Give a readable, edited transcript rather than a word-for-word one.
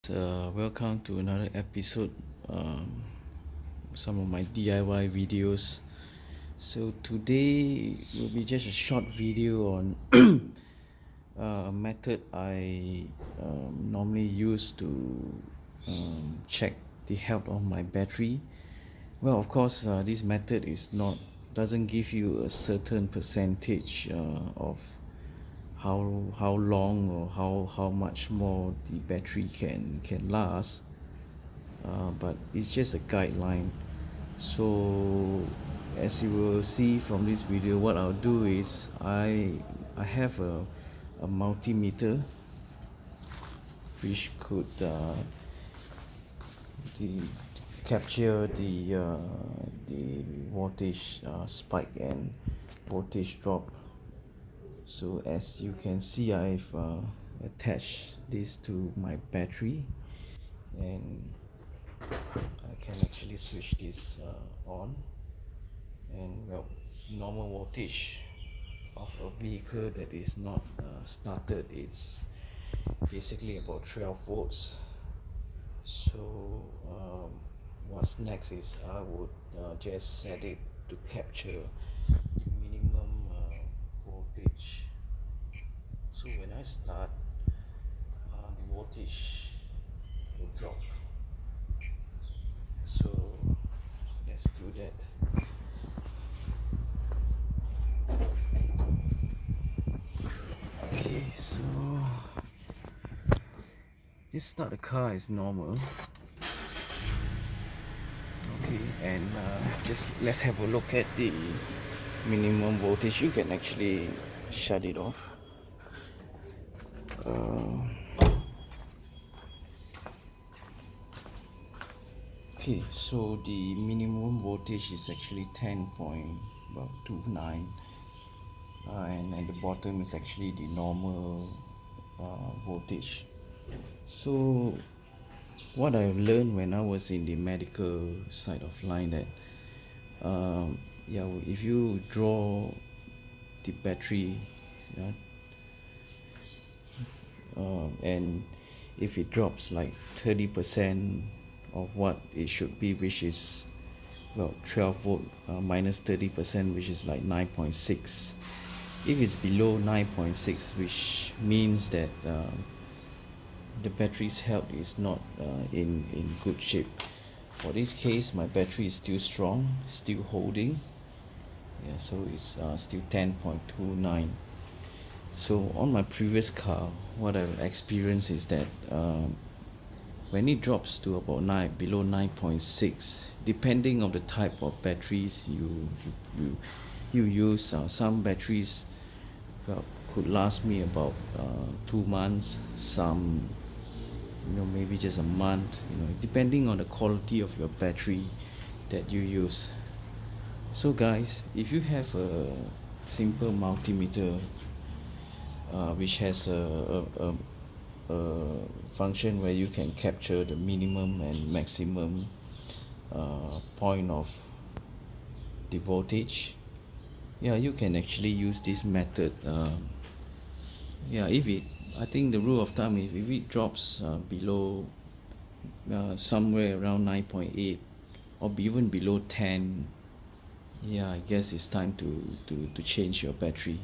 Welcome to another episode. Some of my DIY videos. So today will be just a short video on a method I normally use to check the health of my battery. Well, of course, this method doesn't give you a certain percentage of how long or how much more the battery can last, but it's just a guideline. So as you will see from this video, what I'll do is I have a multimeter which could the capture the voltage spike and voltage drop. So as you can see, I've attached this to my battery, and I can actually switch this on. And well, normal voltage of a vehicle that is not started, it's basically about 12 volts. So what's next is I would just set it to capture the minimum voltage. So when I start, the voltage will drop. So let's do that. Okay, so this start the car is normal. Okay, and just let's have a look at the minimum voltage. You can actually shut it off. Okay, so the minimum voltage is actually 10.29, and at the bottom is actually the normal voltage. So what I've learned when I was in the medical side of line, that if you draw the battery, and if it drops like 30% of what it should be, which is 12 volt minus 30%, which is like 9.6. If it's below 9.6, which means that the battery's health is not in good shape. For this case, my battery is still strong, still holding. So it's still 10.29. So on my previous car, what I've experienced is that when it drops to about below 9.6, depending on the type of batteries you use, some batteries could last me about 2 months, some maybe just a month, depending on the quality of your battery that you use. So guys, if you have a simple multimeter which has a function where you can capture the minimum and maximum point of the voltage, you can actually use this method. I think the rule of thumb, if it drops below somewhere around 9.8 or even below 10, I guess it's time to change your battery.